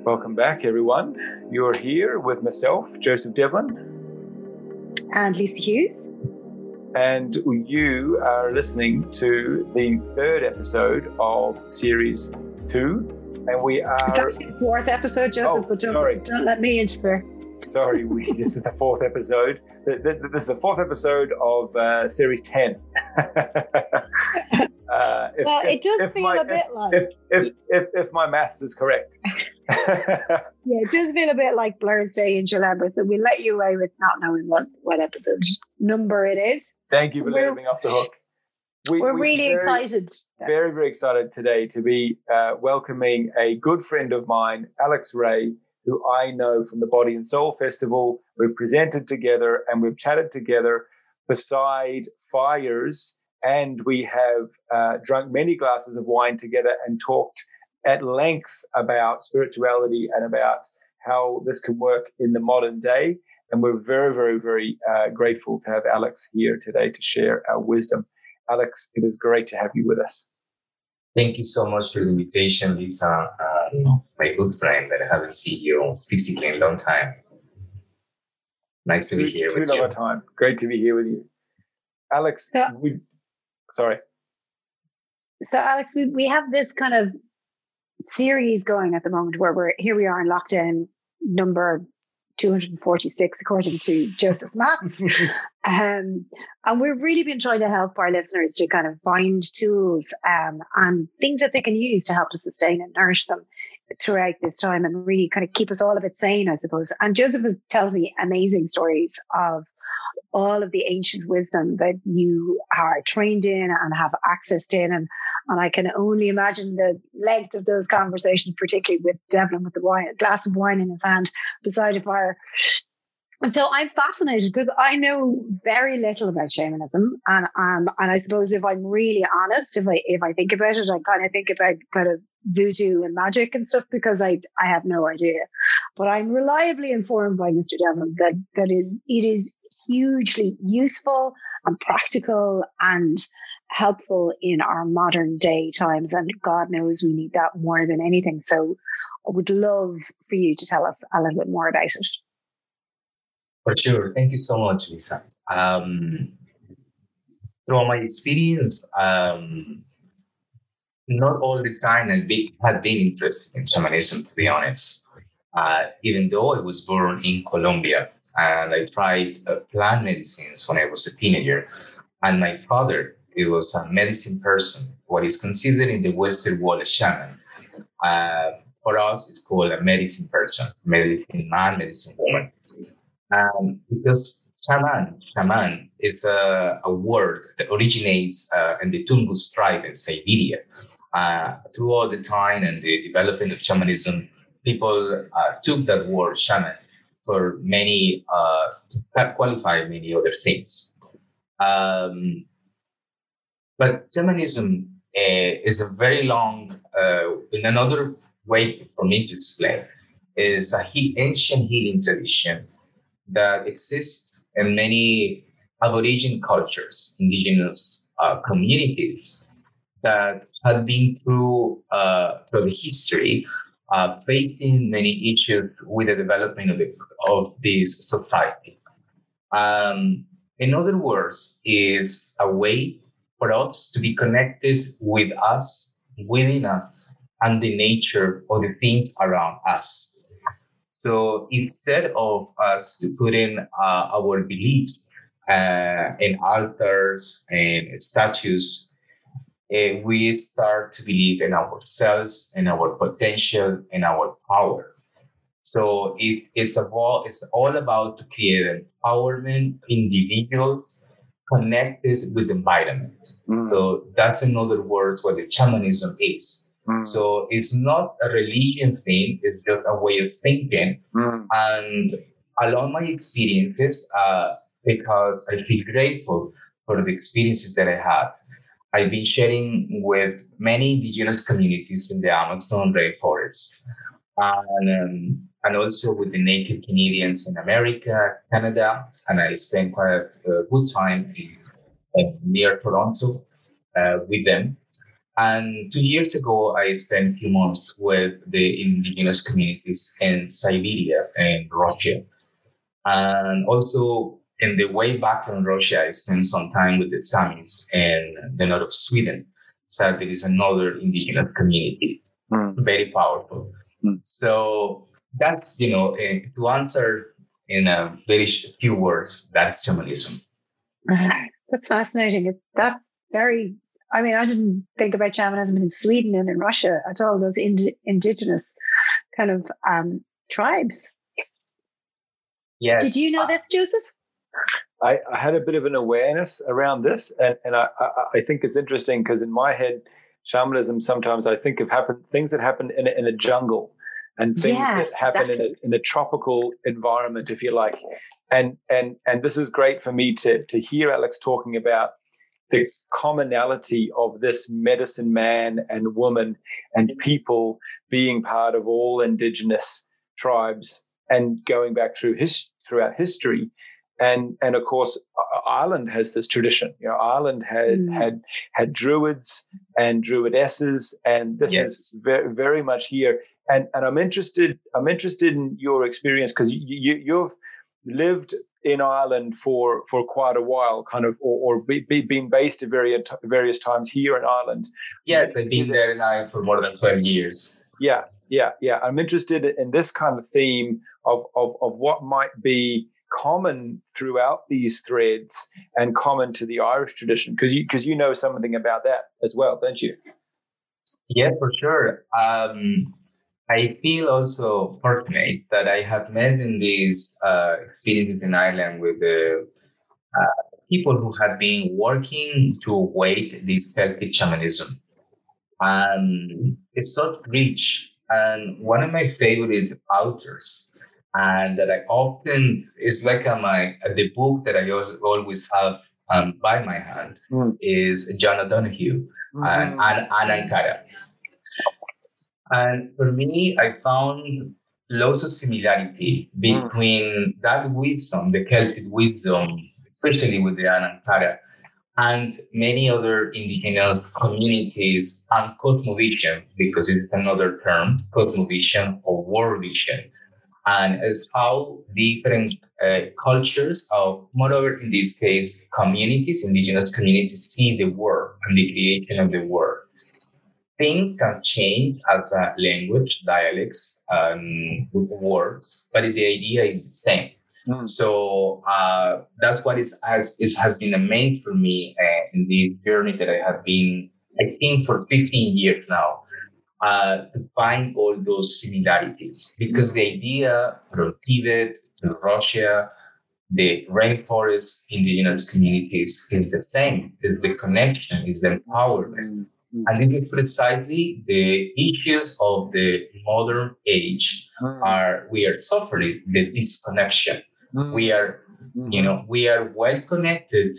Welcome back, everyone. You're here with myself, Joseph Devlin. And Lisa Hughes. And you are listening to the third episode of Series 2. And we are... It's actually the fourth episode, Joseph, but don't let me interfere. Sorry, this is the fourth episode. This is the fourth episode of Series 10. It does feel a bit like... If my maths is correct. Yeah, it does feel a bit like Blur's Day in July, so we'll let you away with not knowing what episode number it is. Thank you for letting me off the hook. We're really excited. Very, very excited today to be welcoming a good friend of mine, Alex Ray, who I know from the Body and Soul Festival. We've presented together and we've chatted together beside fires, and we have drunk many glasses of wine together and talked at length about spirituality and about how this can work in the modern day. And we're very, very, very grateful to have Alex here today to share our wisdom. Alex, it is great to have you with us. Thank you so much for the invitation, Lisa. My good friend that I haven't seen you physically in a long time. Nice to be here with you. Time. Great to be here with you. Alex, sorry. So, Alex, we have this kind of series going at the moment where we are in lockdown number 246 according to Joseph's maths. And we've really been trying to help our listeners to kind of find tools and things that they can use to help to sustain and nourish them throughout this time and really kind of keep us all a bit sane, I suppose. And Joseph tells me amazing stories of all of the ancient wisdom that you are trained in and have accessed in. And I can only imagine the length of those conversations, particularly with Devlin with the wine, a glass of wine in his hand beside a fire. And so I'm fascinated because I know very little about shamanism. And I suppose if I'm really honest, if I think about it, I kind of think about kind of voodoo and magic and stuff because I have no idea. But I'm reliably informed by Mr. Devlin that it is hugely useful and practical and helpful in our modern day times. And God knows we need that more than anything. So I would love for you to tell us a little bit more about it. For sure. Thank you so much, Lisa. Through my experience, not all the time I had been interested in shamanism, to be honest. Even though I was born in Colombia and I tried plant medicines when I was a teenager, and my father, he was a medicine person, what is considered in the Western world a shaman. For us, it's called a medicine person, medicine man, medicine woman. Because shaman is a word that originates in the Tungus tribe in Siberia. Throughout the time and the development of shamanism, people took that word shaman for many, qualify many other things. But shamanism is a very long, in another way for me to explain, is an ancient healing tradition that exists in many Aboriginal cultures, indigenous communities that have been through the history facing many issues with the development of this society. In other words, it's a way for us to be connected with us, within us, and the nature of the things around us. So instead of us putting our beliefs in altars and statues, we start to believe in ourselves, in our potential, in our power. So it's all about to create empowerment, individuals connected with the environment. So that's in other words what the shamanism is. So it's not a religion thing, it's just a way of thinking. And along my experiences, because I feel grateful for the experiences that I had, I've been sharing with many indigenous communities in the Amazon rainforest, and also with the native Canadians in America, Canada, and I spent quite a good time near Toronto with them. And 2 years ago, I spent a few months with the indigenous communities in Siberia and Russia. And also, in the way back from Russia, I spent some time with the Samis in the north of Sweden. So there is another indigenous community, very powerful. So that's, to answer in a very few words, that's shamanism. That's fascinating. That very, I mean, I didn't think about shamanism in Sweden and in Russia at all, those indigenous kind of tribes. Yes. Did you know this, Joseph? I had a bit of an awareness around this, and I think it's interesting because in my head, shamanism, sometimes I think of things that happen in a jungle and things that happen in a tropical environment, if you like. And this is great for me to hear Alex talking about the commonality of this medicine man and woman and people being part of all indigenous tribes and going back throughout history. And of course, Ireland has this tradition. Ireland had druids and druidesses, and this is very, very much here. And I'm interested in your experience because you've lived in Ireland for quite a while, kind of, or being based at various times here in Ireland. Yes, I've been there now for more than 12 years. Yeah. I'm interested in this kind of theme of what might be common throughout these threads and common to the Irish tradition, because you know something about that as well, don't you? Yes, for sure. I feel also fortunate that I have met in these experiences in Ireland with the people who have been working to wake this Celtic shamanism. It's so rich. And one of my favorite authors, and that I often, it's like the book that I always have by my hand, is John O'Donoghue and Anankara. And for me, I found lots of similarity between that wisdom, the Celtic wisdom, especially with the Anankara, and many other indigenous communities, and cosmovision, because it's another term, cosmovision or world vision. And as how different cultures, moreover in this case, communities, indigenous communities, see the world and the creation of the world. Things can change as a language, dialects, words, but the idea is the same. So that's what it has been amazing for me in the journey that I have been, I think, for 15 years now. To find all those similarities, because the idea from Tibet to Russia, the rainforest indigenous communities is the same. It's the connection, is the empowerment. And this is precisely the issues of the modern age we are suffering the disconnection. We are, we are well connected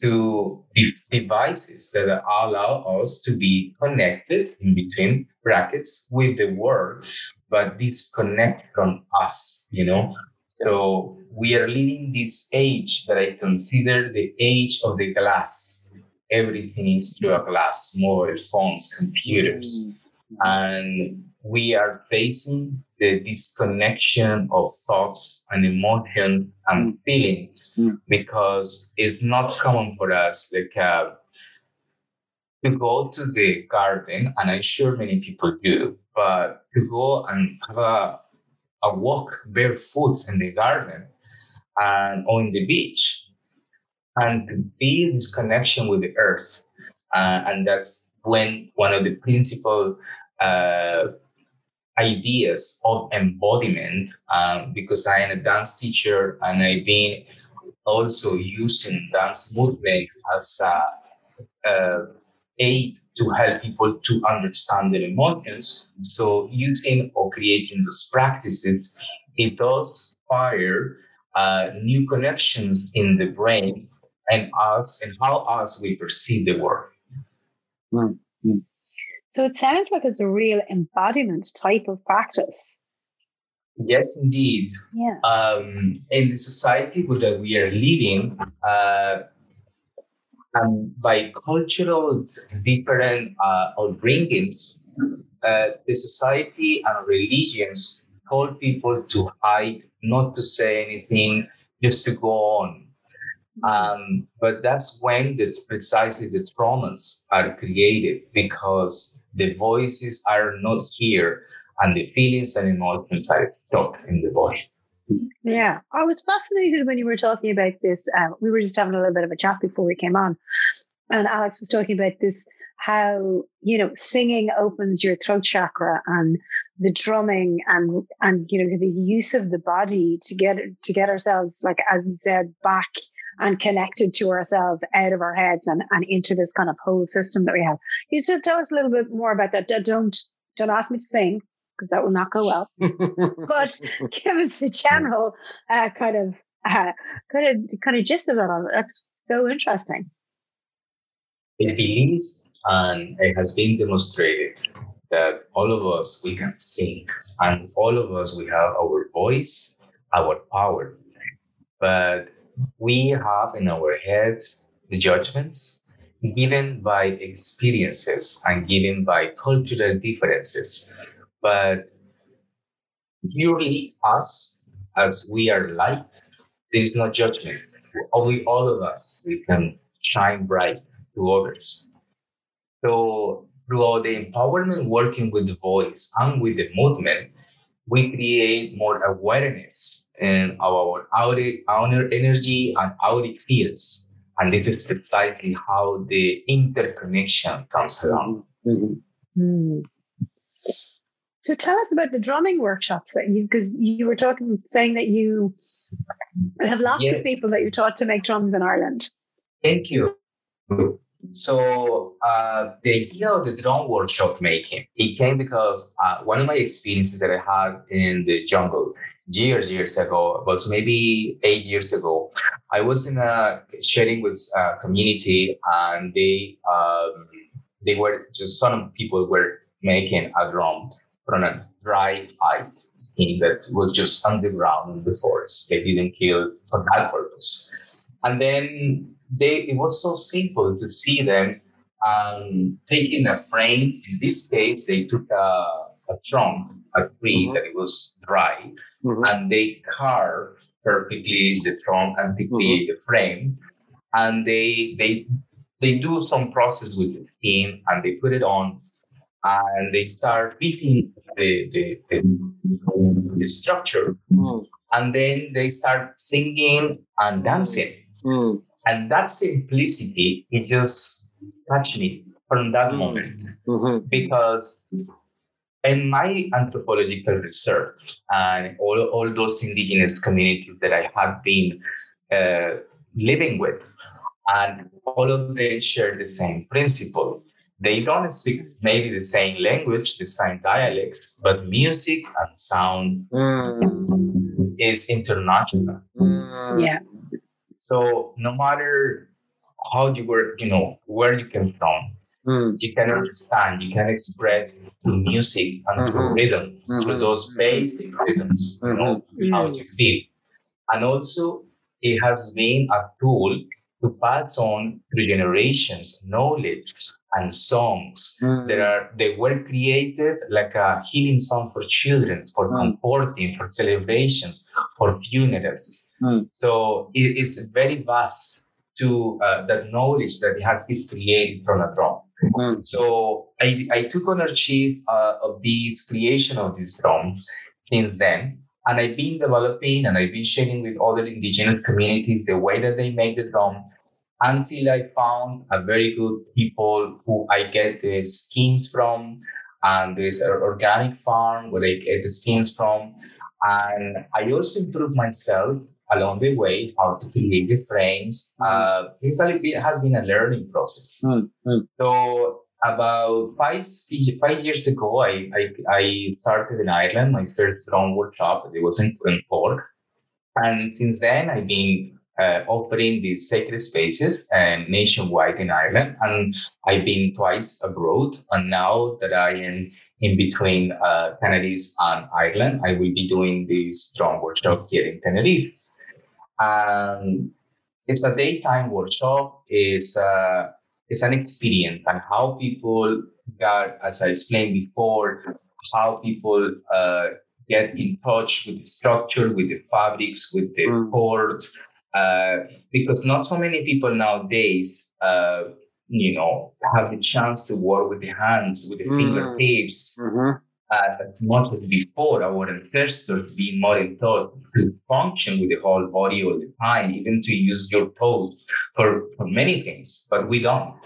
to these devices that allow us to be connected in between brackets with the world, but disconnect from us, So we are living this age that I consider the age of the glass. Everything is through a glass, mobile phones, computers. And we are facing the disconnection of thoughts and emotions and feelings because it's not common for us to go to the garden, and I'm sure many people do, but to go and have a walk barefoot in the garden and on the beach and to feel this connection with the earth. And that's when one of the principal ideas of embodiment, because I am a dance teacher and I've been also using dance movement as a aid to help people to understand their emotions. So using or creating those practices, it does inspire new connections in the brain and us and how we perceive the world. So it sounds like it's a real embodiment type of practice. Yes, indeed. Yeah. In the society that we are living, And by cultural different upbringings, the society and religions told people to hide, not to say anything, just to go on. But that's when precisely the traumas are created, because the voices are not here and the feelings and emotions are stuck in the body. Yeah, I was fascinated when you were talking about this. We were just having a little bit of a chat before we came on, and Alex was talking about this, how, you know, singing opens your throat chakra, and the drumming, and you know, the use of the body to get ourselves, like as you said, back and connected to ourselves, out of our heads and into this kind of whole system that we have. You should tell us a little bit more about that. Don't ask me to sing, because that will not go well. But give us the general kind of gist of that. That's so interesting. It believes, and it has been demonstrated, that all of us, we can sing, and all of us, we have our voice, our power. But we have in our heads the judgments given by experiences and given by cultural differences. But purely us, as we are light, there is no judgment. Only all of us, we can shine bright to others. So throughout the empowerment, working with the voice and with the movement, we create more awareness in our outer energy and auric fields. And this is precisely how the interconnection comes along. Mm-hmm. Mm. So tell us about the drumming workshops that because you were saying that you have lots of people that you taught to make drums in Ireland. Thank you. So the idea of the drum workshop making, it came because one of my experiences that I had in the jungle years ago, was maybe 8 years ago. I was in a sharing with a community, and they were just, some people were making a drum from a dry height skin that was just underground in the forest. They didn't kill for that purpose. And then it was so simple to see them taking a frame. In this case, they took a trunk, a tree that it was dry, and they carved perfectly the trunk and they create the frame. And they do some process with the skin, and they put it on, and they start beating the structure, and then they start singing and dancing. And that simplicity, it just touched me from that moment. Because in my anthropological research and all those indigenous communities that I have been living with, and all of them share the same principle. They don't speak maybe the same language, the same dialect, but music and sound is international. Yeah. So no matter how you were, where you came from, you can understand, you can express through music and through rhythm, through those basic rhythms, how you feel. And also, it has been a tool to pass on through generations knowledge and songs they were created like a healing song for children, for comforting, for celebrations, for funerals. So it's very vast to that knowledge that is created from a drum. So I took ownership of this creation of this drum since then. And I've been developing and I've been sharing with other indigenous communities the way that they make the drum, until I found a very good people who I get the skins from, and there's an organic farm where I get the skins from. And I also improved myself along the way, how to create the frames. It has been a learning process. So about five years ago, I started in Ireland, my first drum workshop. It was in Cork. And since then, I've been offering these sacred spaces nationwide in Ireland. And I've been twice abroad. And now that I am in between Tenerife and Ireland, I will be doing this drum workshop here in Tenerife. it's a daytime workshop. It's an experience, and how people got, as I explained before, how people get in touch with the structure, with the fabrics, with the cord, because not so many people nowadays, have the chance to work with the hands, with the fingertips, as much as before. Our ancestors being more in thought to function with the whole body all the time, even to use your toes for many things, but we don't.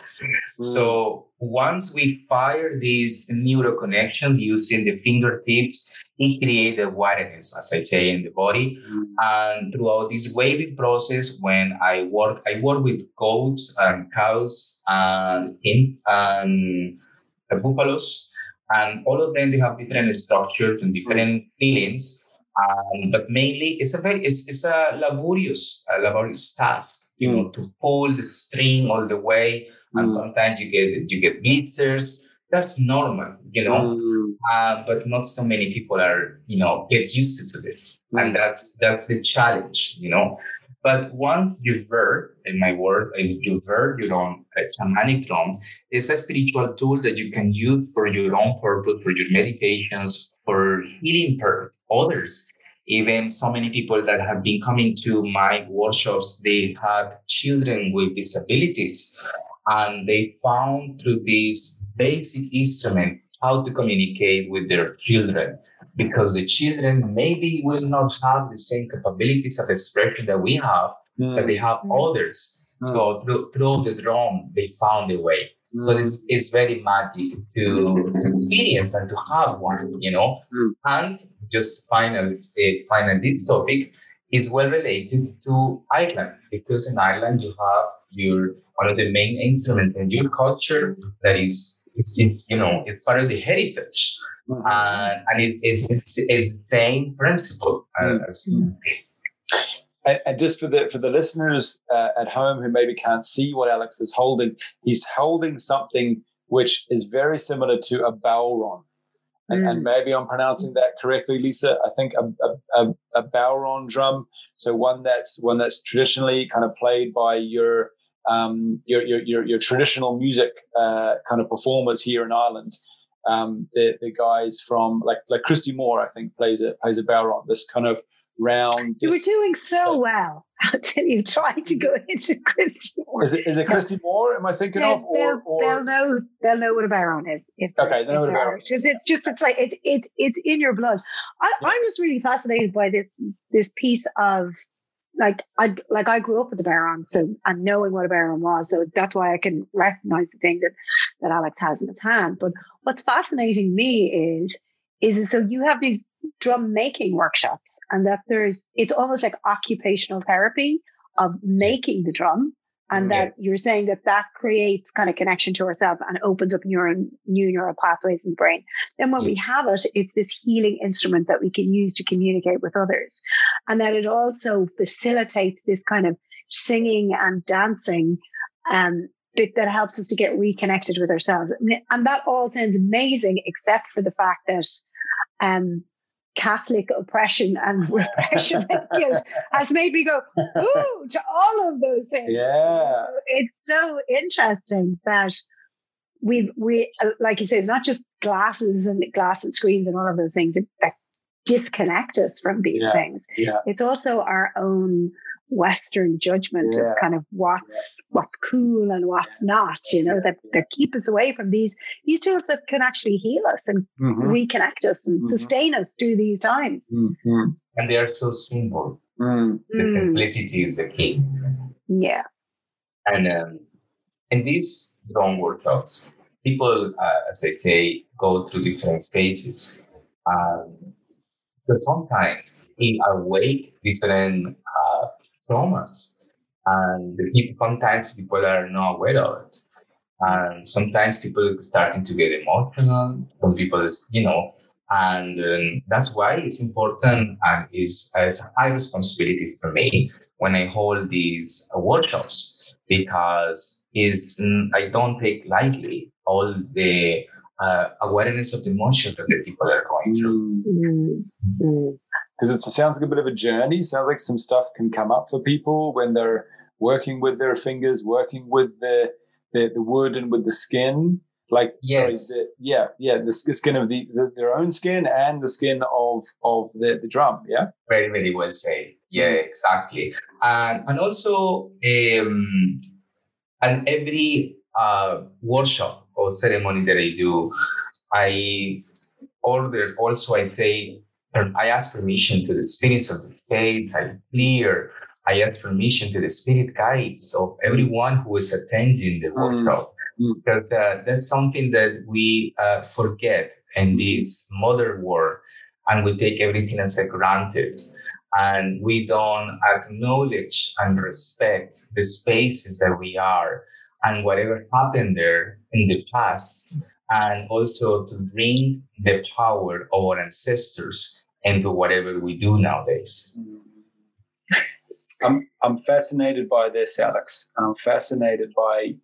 So once we fire these neural connections using the fingertips, it creates awareness, as I say, in the body. And throughout this waving process, when I work with goats and cows and hens and buffaloes, and all of them, they have different structures and different feelings. But mainly, it's a laborious task, to pull the string all the way. And sometimes you get blisters. That's normal, but not so many people are, get used to this. And that's the challenge, But once you've heard, in my word, if you've heard your own shamanic drum, it's a spiritual tool that you can use for your own purpose, for your meditations, for healing others. Even so many people that have been coming to my workshops, they had children with disabilities, and they found through this basic instrument how to communicate with their children, because the children maybe will not have the same capabilities of expression that we have, but they have others. So through the drum, they found a way. So it's very magic to experience and to have one, And just final this topic is well related to Ireland, because in Ireland you have one of the main instruments in your culture that it's part of the heritage. And it's the same principle as And just for the listeners at home who maybe can't see what Alex is holding, he's holding something which is very similar to a bowron. And maybe I'm pronouncing that correctly, Lisa. I think a bowron drum. So one that's traditionally kind of played by your traditional music kind of performers here in Ireland. The guys from like Christy Moore, I think, plays a bowron. This kind of round. You were doing so well until you tried to go into Christy Moore. Is it Christy Moore? Am I thinking of? They'll know what a bowron is. They know what a bowron. It's in your blood. I'm just really fascinated by this piece of I grew up with the bowron, and knowing what a bowron was, so that's why I can recognize the thing that Alex has in his hand. But what's fascinating me is so you have these drum making workshops, and that it's almost like occupational therapy of making the drum, and that you're saying that creates kind of connection to ourselves and opens up new neural pathways in the brain. Then when we have it's this healing instrument that we can use to communicate with others, and that it also facilitates this kind of singing and dancing that helps us to get reconnected with ourselves. And that all sounds amazing, except for the fact that Catholic oppression and repression and guilt has made me go, ooh, to all of those things. Yeah. It's so interesting that we like you say, it's not just glasses and screens and all of those things that disconnect us from these things. Yeah. It's also our own Western judgment of kind of what's cool and what's not, that keep us away from these tools that can actually heal us and reconnect us and sustain us through these times. And they are so simple. The simplicity is the key. Yeah. And in these drum workshops, people, as I say, go through different phases. But sometimes they awake different traumas, and sometimes people are not aware of it, and sometimes people are starting to get emotional. Some people, and that's why it's important, and it's a high responsibility for me when I hold these workshops, because I don't take lightly all the awareness of the emotions that the people are going through. Because it sounds like a bit of a journey. Sounds like some stuff can come up for people when they're working with their fingers, working with the wood and with the skin. Like, yes. sorry, the skin of their own skin and the skin of the drum. Yeah. Very, very well said. Yeah, exactly. And also, and every workshop or ceremony that I do, I order also, I say, I ask permission to the spirits of the faith. I ask permission to the spirit guides of everyone who is attending the workshop. Because that's something that we forget in this modern world, and we take everything as a granted, and we don't acknowledge and respect the spaces that we are and whatever happened there in the past, and also to bring the power of our ancestors into whatever we do nowadays. I'm fascinated by this, Alex, and I'm fascinated by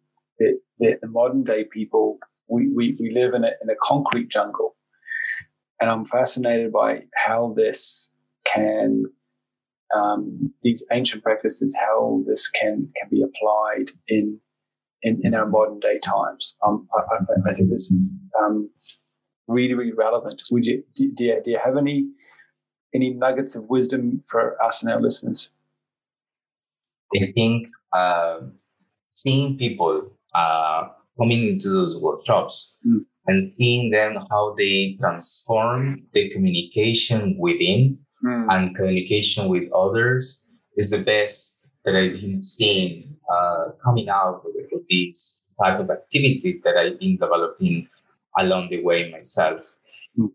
the modern day people. We live in a concrete jungle, and I'm fascinated by how this can these ancient practices, how this can be applied in our modern day times. I think this is really, really relevant. Do you have any nuggets of wisdom for us and our listeners? I think seeing people coming into those workshops and seeing them how they transform the communication within and communication with others is the best that I've been seeing coming out of this type of activity that I've been developing along the way myself.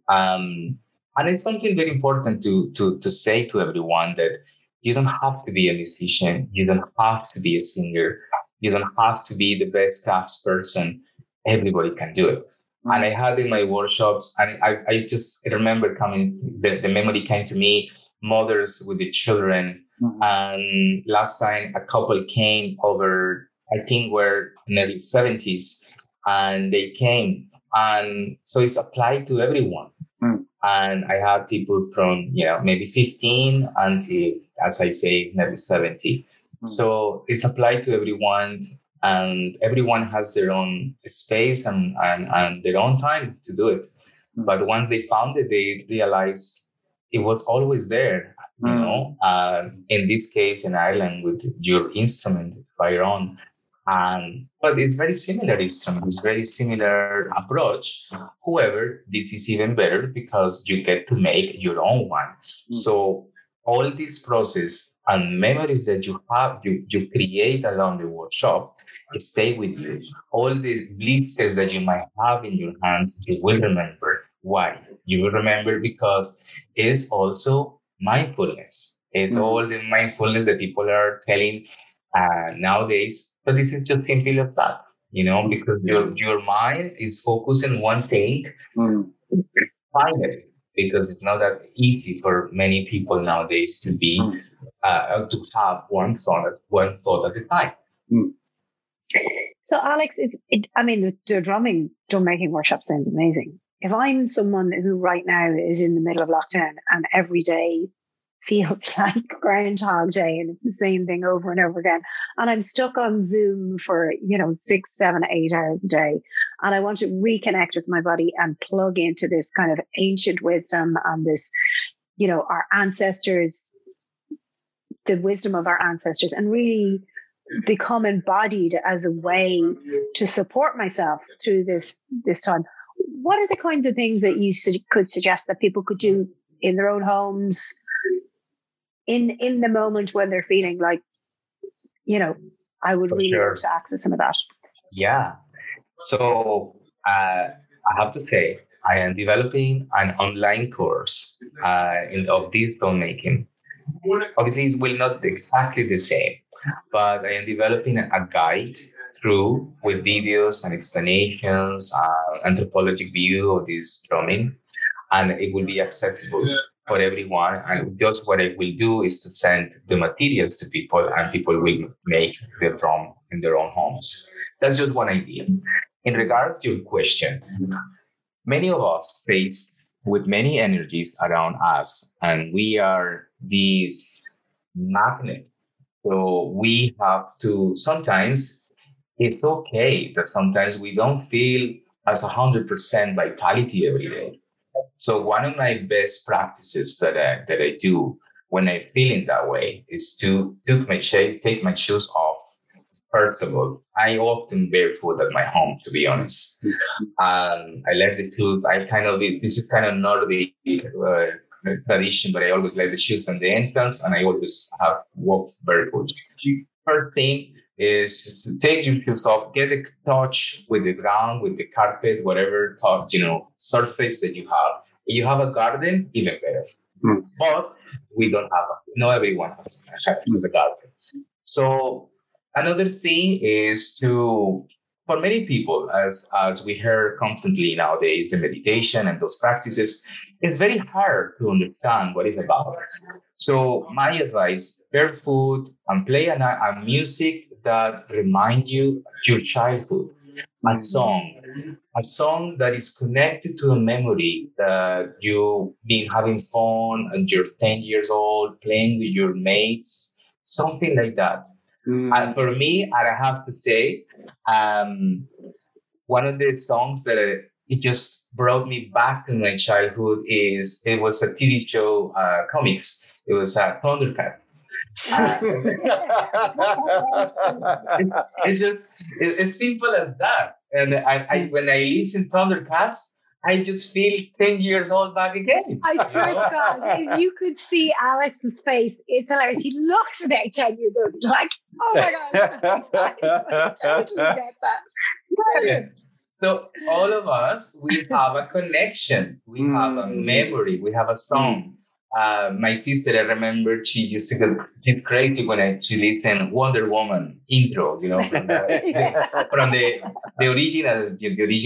And it's something very important to say to everyone that you don't have to be a musician. You don't have to be a singer. You don't have to be the best crafts person. Everybody can do it. And I had in my workshops, and I just remember the memory came to me, mothers with the children. And last time a couple came over, I think we're in the early 70s, and they came. And so it's applied to everyone. And I have people from, maybe 15 until, as I say, maybe 70. So it's applied to everyone, and everyone has their own space and their own time to do it. But once they found it, they realized it was always there, in this case in Ireland with your instrument, fire on. But it's very similar instrument, it's very similar approach. However, this is even better because you get to make your own one. So all this process and memories that you have, you create along the workshop, stay with you. All these blisters that you might have in your hands, you will remember. Why? You will remember because it's also mindfulness. It's all the mindfulness that people are telling nowadays. But this is just simply like that, because your mind is focused on one thing. Finally, because it's not that easy for many people nowadays to be to have one thought at a time. So, Alex, the drum making workshop sounds amazing. If I'm someone who right now is in the middle of lockdown and every day feels like Groundhog Day and it's the same thing over and over again, and I'm stuck on Zoom for 6, 7, 8 hours a day, and I want to reconnect with my body and plug into this kind of ancient wisdom and this, our ancestors, the wisdom of our ancestors, and really become embodied as a way to support myself through this time. What are the kinds of things that you could suggest that people could do in their own homes, in the moment when they're feeling like, I would really love to access some of that? Yeah. So I have to say, I am developing an online course of this drum making. Obviously, it will not be exactly the same, but I am developing a guide with videos and explanations, anthropologic view of this drumming, and it will be accessible for everyone. And just what I will do is to send the materials to people, and people will make the drum in their own homes. That's just one idea. In regards to your question, many of us faced with many energies around us, and we are these magnet So we have to, sometimes it's okay that sometimes we don't feel as 100% vitality every day. So one of my best practices that I do when I feel in that way is to take my shoes off. First of all, I often barefoot at my home, to be honest. I left the shoes. This is kind of Nordic tradition, but I always leave the shoes on the entrance, and I always have walked barefoot. First thing is just to take your shoes off, get a touch with the ground, with the carpet, whatever surface that you have. If you have a garden, even better. But we don't have. Not everyone has a garden. So another thing is for many people, as we hear constantly nowadays, the meditation and those practices, it's very hard to understand what it's about. So my advice, barefoot and play a music that reminds you your childhood, a song that is connected to a memory that you've been having fun and you're 10 years old, playing with your mates, something like that. For me, I have to say, one of the songs that it just brought me back to my childhood it was a TV show, comics. It was Thundercat. It's simple as that. And I when I listen to Thundercats, I just feel 10 years old back again. I swear to God, if you could see Alex's face, it's hilarious. He looks about 10 years old. He's like, oh my God, I totally get that. Yeah. So all of us, we have a connection. We have a memory. We have a song. My sister, I remember, she used to get crazy when she listened Wonder Woman intro, from the original series,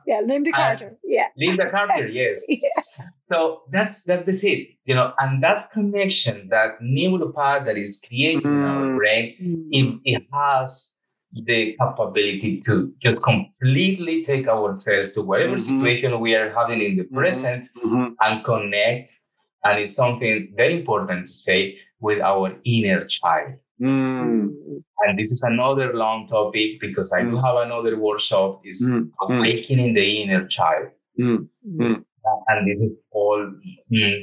Yeah, Linda Carter. Yeah. Linda Carter, yes. Yeah. So that's the thing, and that connection, that neural path that is created in our brain, it has the capability to just completely take ourselves to whatever situation we are having in the present and connect. And it's something very important to say, with our inner child. And this is another long topic, because I do have another workshop, is awakening the inner child. And this is all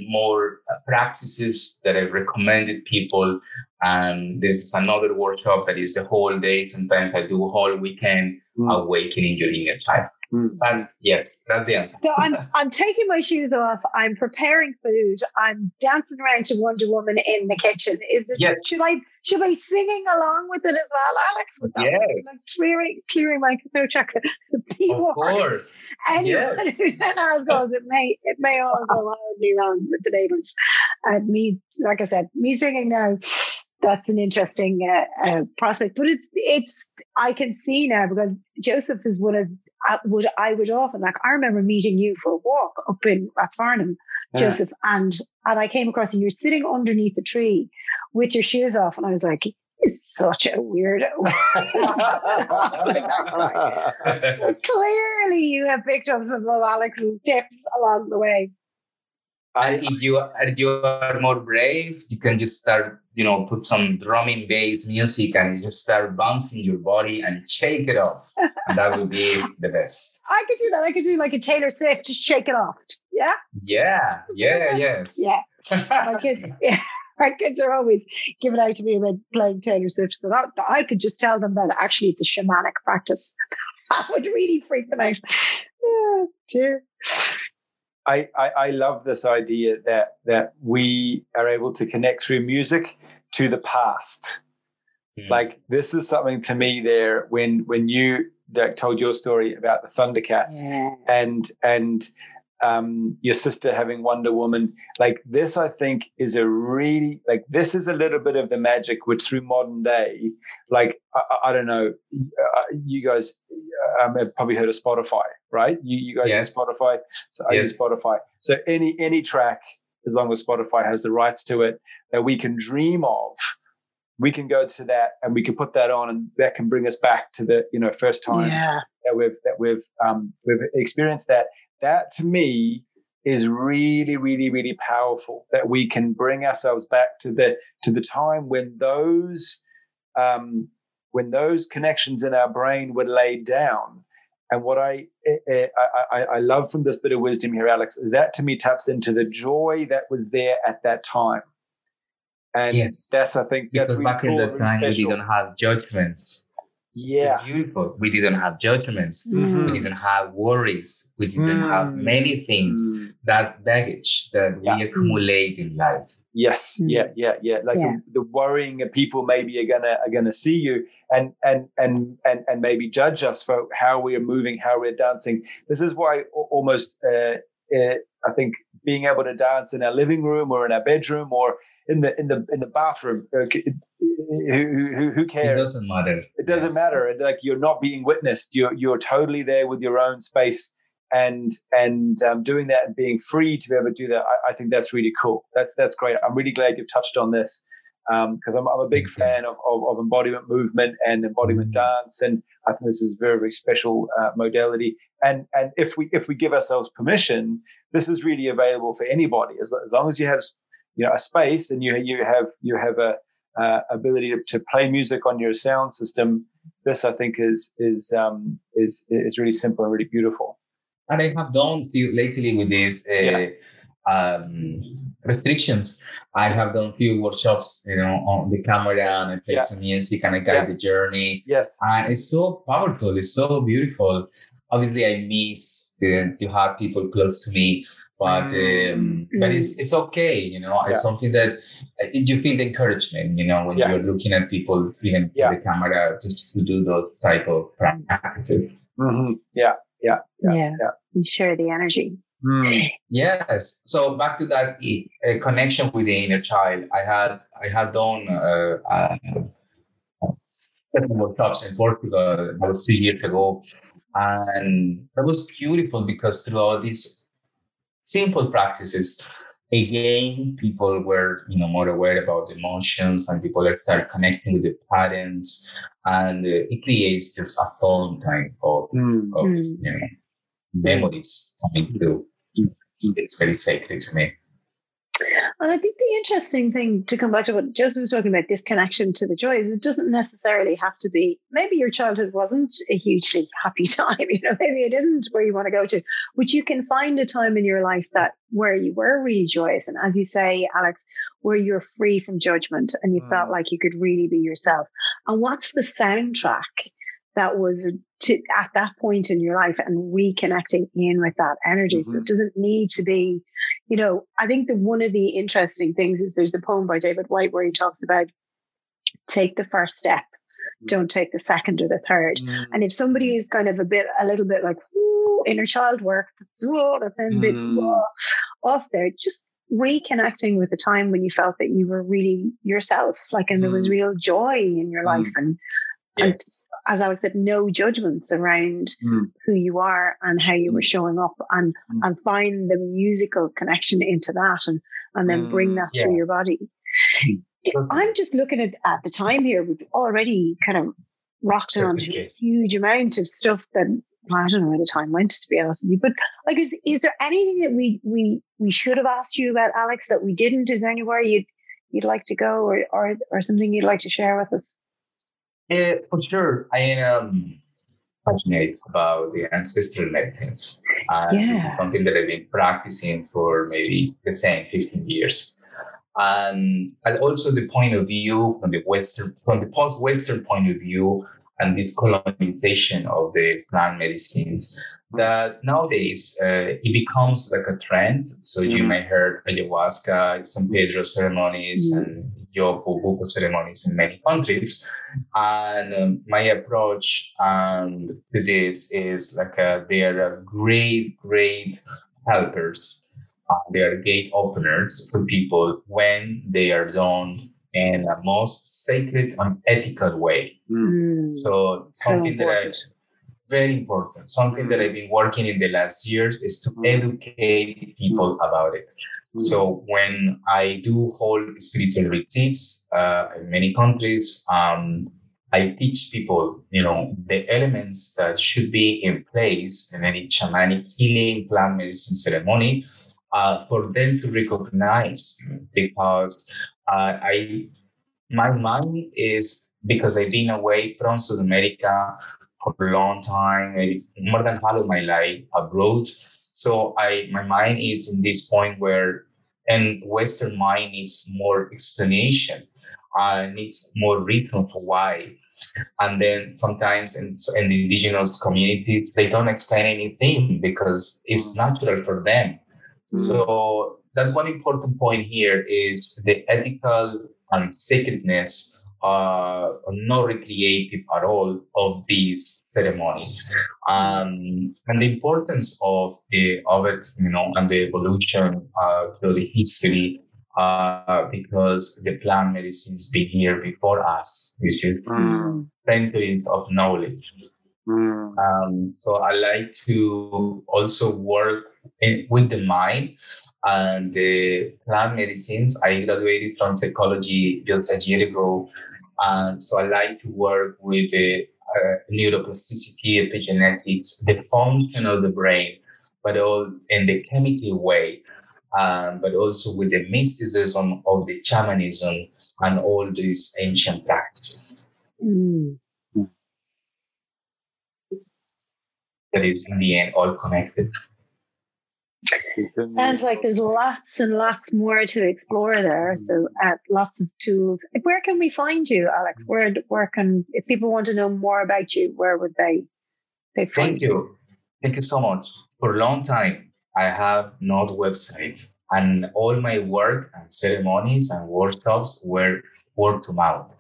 more practices that I've recommended people. And this is another workshop that is the whole day. Sometimes I do a whole weekend, awakening your inner child. And yes, that's the answer. So I'm taking my shoes off. I'm preparing food. I'm dancing around to Wonder Woman in the kitchen. Should I be singing along with it as well, Alex? With that? Yes. Like clearing my throat chakra. Of course. Anyone who's in ours goes, it may all go horribly wrong with the neighbours. And me, like I said, me singing now, that's an interesting prospect. But it's I can see now, because Joseph is one of I would often, like, I remember meeting you for a walk up in Rathfarnham, Joseph, and I came across you. You're sitting underneath the tree with your shoes off, and I was like, he's such a weirdo. Clearly, you have picked up some of Alex's tips along the way. And if you are more brave, you can just start, put some drumming bass music and just start bouncing your body and shake it off. And that would be the best. I could do that. I could do like a Taylor Swift, just shake it off. Yeah? Yeah. Yes. Yeah. My kids are always giving out to me about playing Taylor Swift. So that I could just tell them that actually it's a shamanic practice. That would really freak them out. Yeah, dear. I love this idea that we are able to connect through music to the past. Like, this is something to me there when you, Dirk, told your story about the Thundercats and your sister having Wonder Woman. Like, this, I think, is this is a little bit of the magic which through modern day, like, I don't know, you guys have probably heard of Spotify, right? You guys use Spotify. So I use Spotify. So any track, as long as Spotify has the rights to it, that we can dream of, we can go to that and we can put that on, and that can bring us back to the first time that we've experienced that. That, to me, is really, really, really powerful. That we can bring ourselves back to the time when those connections in our brain were laid down. And what I love from this bit of wisdom here, Alex, is that to me taps into the joy that was there at that time. And yes, that's, I think, because that's really back cool, in the really time special. we didn't have judgments. Yeah. Beautiful. We didn't have judgments. Mm-hmm. We didn't have worries. We didn't have many things. That baggage that we accumulate in life. Yes. Yeah. Like the worrying of people maybe are gonna see you and maybe judge us for how we are moving, how we're dancing. This is why almost I think being able to dance in our living room or in our bedroom or in the bathroom. Who cares? It doesn't matter. It doesn't matter. Like, you're not being witnessed. You're totally there with your own space, and doing that and being free to be able to do that. I think that's really cool. That's great. I'm really glad you've touched on this, because I'm a big fan of embodiment movement and embodiment dance, and I think this is a very, very special modality. And if we give ourselves permission, this is really available for anybody, as long as you have a space and you have a ability to play music on your sound system. This, I think, is really simple and really beautiful. And I have done lately with these restrictions. I have done few workshops, on the camera, and I play some music and I guide the journey. Yes, and it's so powerful. It's so beautiful. Obviously, I miss to have people close to me. But it's okay, It's something that you feel the encouragement, when you're looking at people, even the camera, to do those type of practices. Mm-hmm. Yeah. You share the energy. Yes. So back to that connection with the inner child. I had done workshops in Portugal. That was 2 years ago, and that was beautiful because throughout these simple practices, again, people were more aware about emotions, and people start connecting with the patterns, and it creates just a fun kind of memories coming through. It's very sacred to me. And I think the interesting thing, to come back to what Joseph was talking about, this connection to the joy, is it doesn't necessarily have to be, maybe your childhood wasn't a hugely happy time, maybe it isn't where you want to go to, but you can find a time in your life where you were really joyous. And as you say, Alex, where you're free from judgment and you felt like you could really be yourself. And what's the soundtrack that was at that point in your life, and reconnecting in with that energy? So it doesn't need to be, I think that one of the interesting things is there's a poem by David Whyte where he talks about take the first step, don't take the second or the third. And if somebody is kind of a little bit like, inner child work, that sounds a bit off there, just reconnecting with the time when you felt that you were really yourself, and there was real joy in your life, and as Alex said, no judgments around who you are and how you were showing up, and find the musical connection into that, and then bring that through your body. I'm just looking at the time here. We've already kind of rocked on to a huge amount of stuff that I don't know where the time went, to be honest with you. But is there anything that we should have asked you about, Alex, that we didn't? Is there anywhere you'd like to go, or something you'd like to share with us? For sure. I am passionate about the ancestral medicines. And something that I've been practicing for maybe the same 15 years. And also the point of view from the post-Western point of view, and this colonization of the plant medicines, that nowadays it becomes like a trend. So you may heard ayahuasca, San Pedro ceremonies, and Yopo Buko ceremonies in many countries. And my approach to this is they are great helpers. They are gate openers for people when they are done in a most sacred and ethical way. So something very important, something that I've been working in the last years is to educate people about it. So when I do hold spiritual retreats in many countries, I teach people, the elements that should be in place in any shamanic healing plant medicine ceremony. for them to recognize, because my mind is, because I've been away from South America for a long time, maybe more than half of my life abroad. So my mind is in this point where, and Western mind needs more explanation, needs more reason for why. And then sometimes in the indigenous communities, they don't explain anything because it's natural for them. So that's one important point here, is the ethical and sacredness, not recreative at all, of these ceremonies, and the importance of it, and the evolution through the history, because the plant medicines been here before us. You see, centuries of knowledge. So I like to also work with the mind and the plant medicines. I graduated from psychology just a year ago, and so I like to work with the neuroplasticity, epigenetics, the function of the brain, but all in the chemical way, but also with the mysticism of the shamanism and all these ancient practices. That is, in the end, all connected. Sounds like there's lots and lots more to explore there. So lots of tools. Where can we find you, Alex? Where can, if people want to know more about you, where would they find Thank you. Thank you so much. For a long time, I have no website, and all my work and ceremonies and workshops were word to mouth.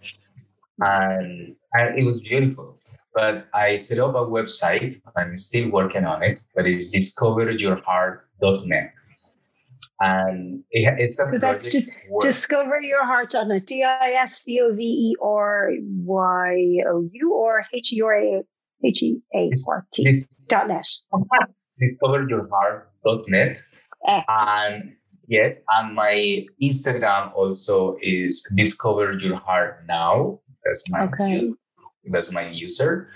And it was beautiful. But I set up a website. I'm still working on it, but it's discoveryourheart.net. And it's a so that's just discoveryourheart.net, DISCOVERYOU or HEART.net. Discoveryourheart.net. And yes, and my Instagram also is Discover Your Heart Now. That's my user.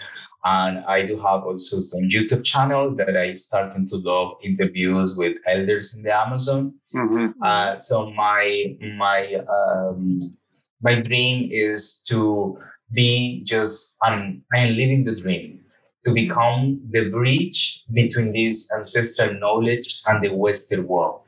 And I do have also some YouTube channel that I started to love interviews with elders in the Amazon. So my dream is to be just, I am living the dream, to become the bridge between this ancestral knowledge and the Western world.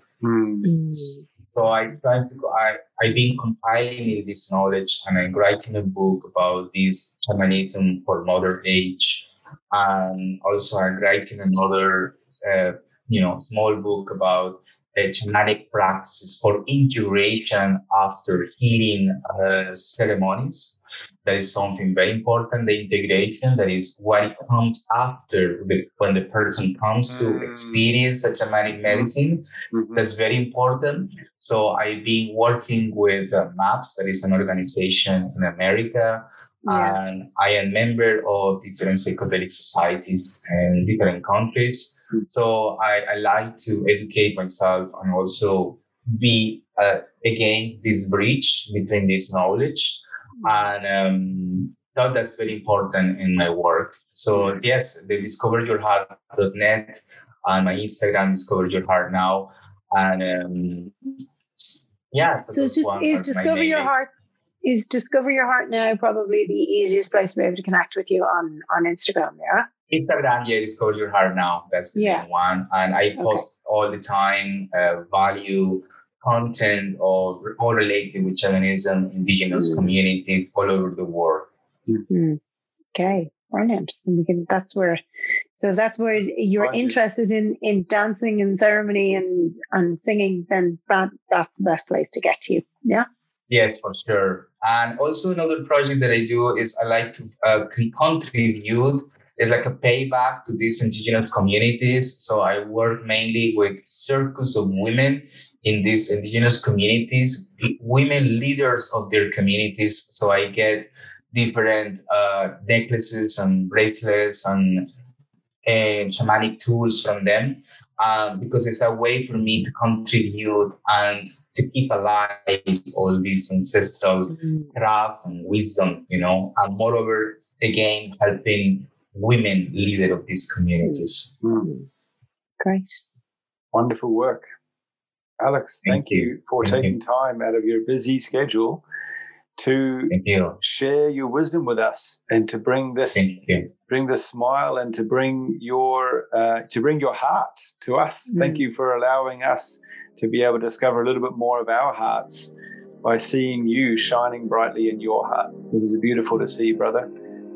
So I've been compiling in this knowledge, and I'm writing a book about this shamanism for modern age. And also I'm writing another, small book about shamanic practices for integration after healing ceremonies. That is something very important, the integration. That is what comes after when the person comes to experience a shamanic medicine. That's very important. So I've been working with MAPS, that is an organization in America. And I am a member of different psychedelic societies in different countries. So I like to educate myself and also be, again, this bridge between this knowledge. And so that's very important in my work. So yes, the discoveryourheart.net, and my Instagram, Discover Your Heart Now. And so is Discover Your Heart, is Discover Your Heart Now probably the easiest place to be able to connect with you on Instagram? Instagram, Discover Your Heart Now. That's the main one. And I post all the time value content of all related with shamanism, indigenous communities all over the world. Okay, brilliant. And that's where you're interested in dancing and ceremony and singing, then that's the best place to get to you. Yeah. Yes, for sure. And also another project that I do is I like to contribute. It's like a payback to these indigenous communities. So I work mainly with circles of women in these indigenous communities, women leaders of their communities. So I get different necklaces and bracelets and shamanic tools from them, because it's a way for me to contribute and to keep alive all these ancestral crafts and wisdom, and moreover, again, helping women leader of these communities. Great. Wonderful work. Alex, thank you for taking time out of your busy schedule to share your wisdom with us and to bring this smile and to bring your heart to us. Thank you for allowing us to be able to discover a little bit more of our hearts by seeing you shining brightly in your heart. This is beautiful to see, brother,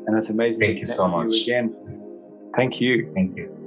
and it's amazing. Thank you so much. You again. Thank you. Thank you.